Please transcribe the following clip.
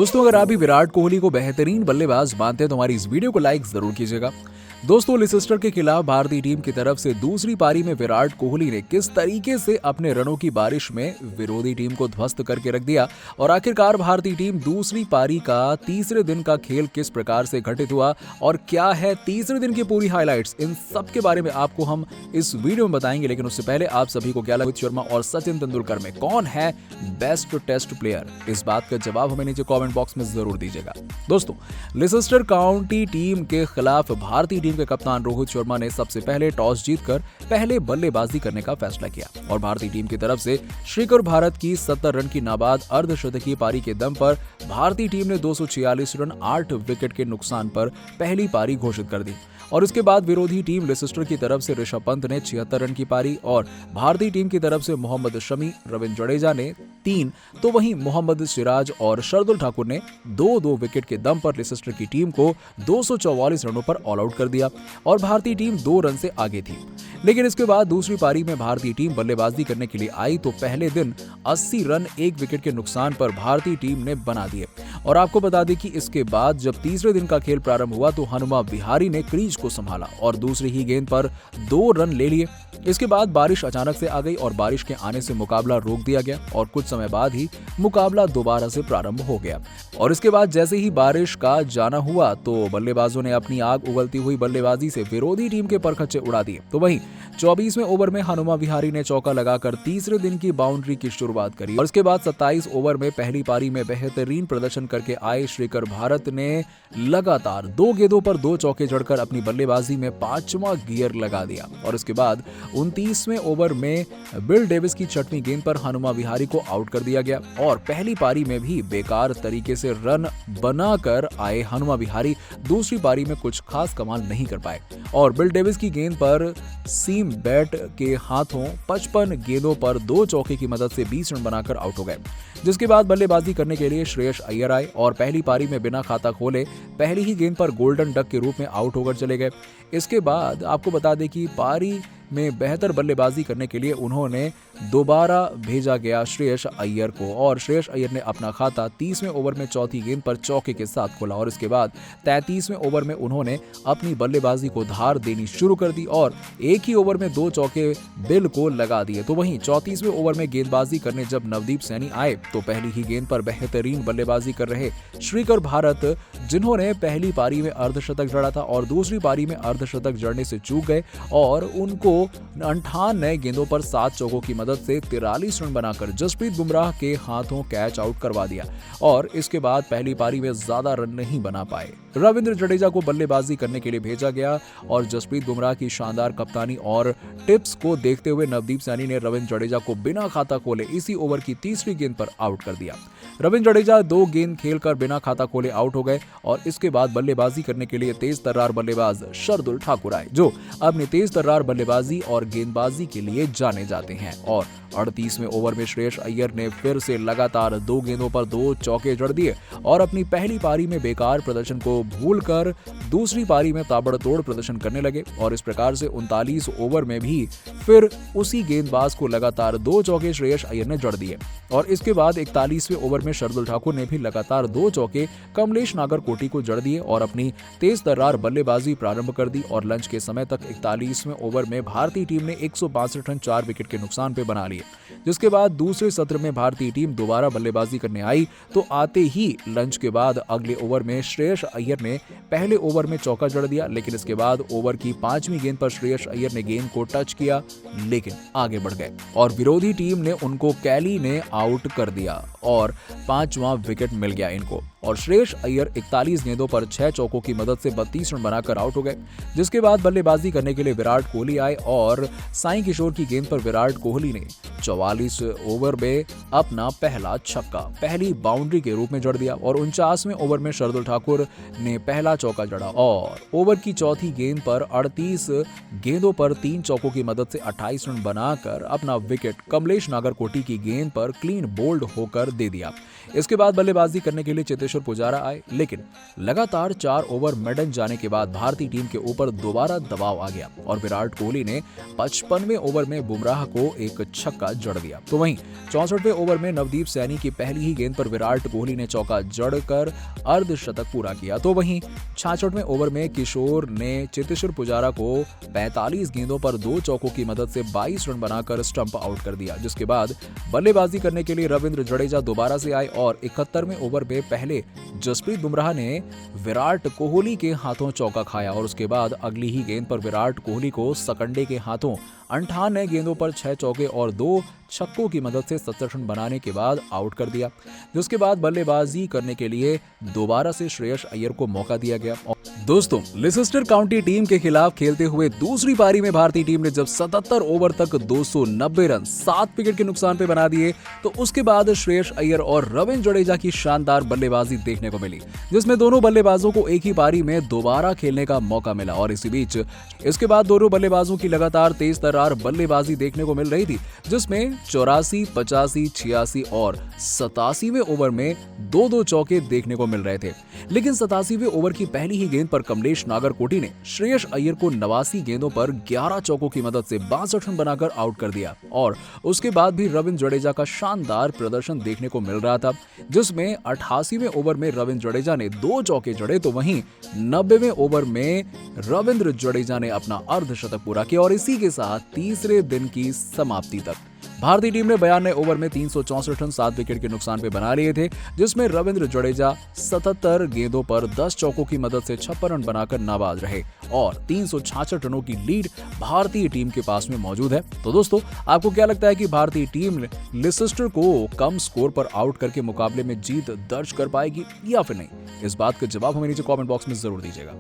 दोस्तों, अगर आप भी विराट कोहली को बेहतरीन बल्लेबाज मानते हैं तो हमारी इस वीडियो को लाइक जरूर कीजिएगा। दोस्तों, लिसेस्टर के खिलाफ भारतीय टीम की तरफ से दूसरी पारी में विराट कोहली ने किस तरीके से अपने रनों की बारिश में विरोधी टीम को ध्वस्त करके रख दिया और आखिरकार भारतीय टीम दूसरी पारी का तीसरे दिन का खेल किस प्रकार से घटित हुआ और क्या है तीसरे दिन की पूरी हाइलाइट्स, इन सब के बारे में आपको हम इस वीडियो में बताएंगे। लेकिन उससे पहले आप सभी को क्या लगा रोहित शर्मा और सचिन तेंदुलकर में कौन है बेस्ट टेस्ट प्लेयर, इस बात का जवाब हमें नीचे कमेंट बॉक्स में जरूर दीजिएगा। दोस्तों, लिसेस्टर काउंटी टीम के खिलाफ भारतीय टीम के कप्तान रोहित शर्मा ने सबसे पहले टॉस जीतकर पहले बल्लेबाजी करने का फैसला किया और भारतीय टीम की तरफ से श्रीकर भारत की 70 रन की नाबाद अर्धशतकीय पारी के दम पर भारतीय टीम ने 246 रन 8 विकेट के नुकसान पर पहली पारी घोषित कर दी। और इसके बाद विरोधी टीम लिसेस्टर की तरफ से ऋषभ पंत ने 76 रन की पारी और भारतीय टीम की तरफ से मोहम्मद शमी, रविंद्र जडेजा ने 3, तो वहीं मोहम्मद सिराज और शार्दुल ठाकुर ने 2-2 विकेट के दम पर लिसेस्टर की टीम को 244 रनों पर ऑल आउट कर दिया और भारतीय टीम 2 रन से आगे थी। लेकिन इसके बाद दूसरी पारी में भारतीय टीम बल्लेबाजी करने के लिए आई तो पहले दिन 80 रन 1 विकेट के नुकसान पर भारतीय टीम ने बना दिए। और आपको बता दें कि इसके बाद जब तीसरे दिन का खेल प्रारंभ हुआ तो हनुमा विहारी ने क्रीज को संभाला और दूसरी ही गेंद पर 2 रन ले लिए। इसके बाद बारिश अचानक से आ गई और बारिश के आने से मुकाबला रोक दिया गया और कुछ समय बाद ही मुकाबला दोबारा से प्रारंभ हो गया। और इसके बाद जैसे ही बारिश का जाना हुआ तो बल्लेबाजों ने अपनी आग उगलती हुई बल्लेबाजी से विरोधी टीम के परखच्चे उड़ा दिए। तो वहीं 24वें ओवर में हनुमा विहारी ने चौका लगाकर तीसरे दिन की बाउंड्री की शुरुआत करी और इसके बाद 27 ओवर में पहली पारी में बेहतरीन प्रदर्शन करके आए श्रीकर भारत ने लगातार 2 गेंदों पर 2 चौके जड़कर अपनी बल्लेबाजी में 5वां गियर लगा दिया। और इसके बाद 29वें ओवर में बिल डेविस की 6वीं गेंद पर हनुमा विहारी को आउट कर दिया गया और पहली पारी में भी बेकार तरीके से रन बनाकर आए हनुमा विहारी दूसरी पारी में कुछ खास कमाल नहीं कर पाए और बिल डेविस की गेंद पर सीम बैट के हाथों 55 गेंदों पर 2 चौके की मदद से 20 रन बनाकर आउट हो गए। जिसके बाद बल्लेबाजी करने के लिए श्रेयस अय्यर आए और पहली पारी में बिना खाता खोले पहली ही गेंद पर गोल्डन डक के रूप में आउट होकर चले गए। इसके बाद आपको बता दें कि पारी में बेहतर बल्लेबाजी करने के लिए उन्होंने दोबारा भेजा गया श्रेयस अय्यर को और श्रेयस अय्यर ने अपना खाता 30वें ओवर में चौथी गेंद पर चौके के साथ खोला और इसके बाद 33वें ओवर में उन्होंने अपनी बल्लेबाजी को धार देनी शुरू कर दी और एक ही ओवर में 2 चौके बिल को लगा दिए। तो वहीं 34वें ओवर में गेंदबाजी करने जब नवदीप सैनी आए तो पहली ही गेंद पर बेहतरीन बल्लेबाजी कर रहे श्रीकर भारत, जिन्होंने पहली पारी में अर्धशतक जड़ा था और दूसरी पारी में अर्धशतक जड़ने से चूक गए और उनको 58 गेंदों पर 7 चौकों की मदद से 43 रन बनाकर जसप्रीत बुमराह के हाथों कैच आउट करवा दिया और इसके बाद पहली पारी में ज्यादा रन नहीं बना पाए। रविंद्र जडेजा को बल्लेबाजी करने के लिए भेजा गया और जसप्रीत बुमराह की शानदार कप्तानी और टिप्स को देखते हुए नवदीप सैनी ने रविंद्र जडेजा को बिना खाता खोले इसी ओवर की तीसरी गेंद पर आउट कर दिया। रविंद्र जडेजा 2 गेंद खेलकर बिना खाता खोले आउट हो गए और इसके बाद बल्लेबाजी करने के लिए तेज तर्रार बल्लेबाज शार्दुल ठाकुर आए, जो अपनी तेज तर्रार बल्लेबाजी और गेंदबाजी के लिए जाने जाते हैं। और 38वें ओवर में श्रेयस अय्यर ने फिर से लगातार 2 गेंदों पर 2 चौके जड़ दिए और अपनी पहली पारी में बेकार प्रदर्शन को भूलकर दूसरी पारी में ताबड़तोड़ प्रदर्शन करने लगे और इस प्रकार से 39 ओवर में भी फिर उसी गेंदबाज को लगातार 2 चौके श्रेयस अय्यर ने जड़ दिए और इसके बाद 41वें ओवर में शार्दुल ठाकुर ने भी लगातार 2 चौके कमलेश नागरकोटी को जड़ दिए और अपनी तेज तर्रार बल्लेबाजी प्रारंभ कर दी और लंच के समय तक 41वें ओवर में भारतीय टीम ने 162 रन 4 विकेट के नुकसान पे बना लिए। जिसके बाद दूसरे सत्र में भारतीय टीम दोबारा बल्लेबाजी करने आई तो आते ही लंच के बाद अगले ओवर में श्रेयस अय्यर ने पहले ओवर में चौका जड़ दिया, लेकिन इसके बाद ओवर की 5वीं गेंद पर श्रेयस अय्यर ने गेंद को टच किया लेकिन आगे बढ़ गए और विरोधी टीम ने उनको कैली ने आउट कर दिया और 5वां विकेट मिल गया इनको और श्रेयस अय्यर 41 गेंदों पर 6 चौकों की मदद से 32 रन बनाकर आउट हो गए। जिसके बाद बल्लेबाजी करने के लिए विराट कोहली आए और साई किशोर की गेंद पर विराट कोहली ने 44 ओवर में अपना पहला छक्का पहली बाउंड्री के रूप में जड़ दिया और 49वें ओवर में शार्दुल ठाकुर ने पहला चौका जड़ा और ओवर की चौथी गेंद पर 38 गेंदों पर 3 चौकों की मदद से 28 रन बनाकर अपना विकेट कमलेश नागरकोटी की गेंद पर क्लीन बोल्ड होकर दे दिया। इसके बाद बल्लेबाजी करने के लिए चेतेश्वर पुजारा आए, लेकिन लगातार 4 ओवर मेडन जाने के बाद भारतीय टीम के ऊपर दोबारा दबाव आ गया और विराट कोहली ने 55वें ओवर में बुमराह को एक छक्का जड़ दिया। तो वहीं 64वें ओवर में नवदीप सैनी की पहली ही गेंद पर विराट कोहली ने चौका जड़कर अर्धशतक पूरा किया। तो वहीं 66वें ओवर में किशोर ने चेतेश्वर पुजारा को 45 गेंदों पर 2 चौकों की मदद से 22 रन बनाकर स्टंप आउट कर दिया, जिसके बाद बल्लेबाजी करने के लिए रविंद्र जडेजा दोबारा से आए और 71वें ओवर में पहले जसप्रीत बुमराह ने विराट कोहली के हाथों चौका खाया और उसके बाद अगली ही गेंद पर विराट कोहली को सकंडे के हाथों 58 गेंदों पर 6 चौके और 2 छक्कों की मदद से 67 रन बनाने के बाद आउट कर दिया, जिसके बाद बल्लेबाजी करने के लिए दोबारा से श्रेयस अय्यर को मौका दिया गया। दोस्तों, लिसेस्टर काउंटी टीम के खिलाफ खेलते हुए दूसरी पारी में भारतीय टीम ने जब 77 ओवर तक 290 रन 7 विकेट के नुकसान पे बना दिए, तो उसके बाद श्रेयस अय्यर और रविंद्र जडेजा की शानदार बल्लेबाजी देखने को मिली, जिसमें दोनों बल्लेबाजों को एक ही पारी में दोबारा खेलने का मौका मिला और इसी बीच इसके बाद दोनों बल्लेबाजों की लगातार तेज तर्रार बल्लेबाजी देखने को मिल रही थी, जिसमें 84, 85, 86 और 87वें ओवर में 2-2 चौके देखने को मिल रहे थे। लेकिन 87वें ओवर की पहली ही गेंद पर कमलेश नागरकोटी ने श्रेयस अय्यर को 89 गेंदों पर 11 चौकों की मदद से 62 रन बनाकर आउट कर दिया और उसके बाद भी रविंद्र जडेजा का शानदार प्रदर्शन देखने को मिल रहा था, जिसमें 88वें ओवर में रविंद्र जडेजा ने 2 चौके जड़े, तो वहीं 90वें ओवर में रविंद्र जडेजा ने अपना अर्धशतक पूरा किया और इसी के साथ तीसरे दिन की समाप्ति तक भारतीय टीम ने 92 ओवर में 364 रन 7 विकेट के नुकसान पे बना लिए थे, जिसमें रविंद्र जडेजा 77 गेंदों पर 10 चौकों की मदद से 56 रन बनाकर नाबाद रहे और 366 रनों की लीड भारतीय टीम के पास में मौजूद है। तो दोस्तों, आपको क्या लगता है कि भारतीय टीम लिसेस्टर को कम स्कोर पर आउट करके मुकाबले में जीत दर्ज कर पाएगी या फिर नहीं? इस बात का जवाब हमें नीचे कमेंट बॉक्स में जरूर दीजिएगा।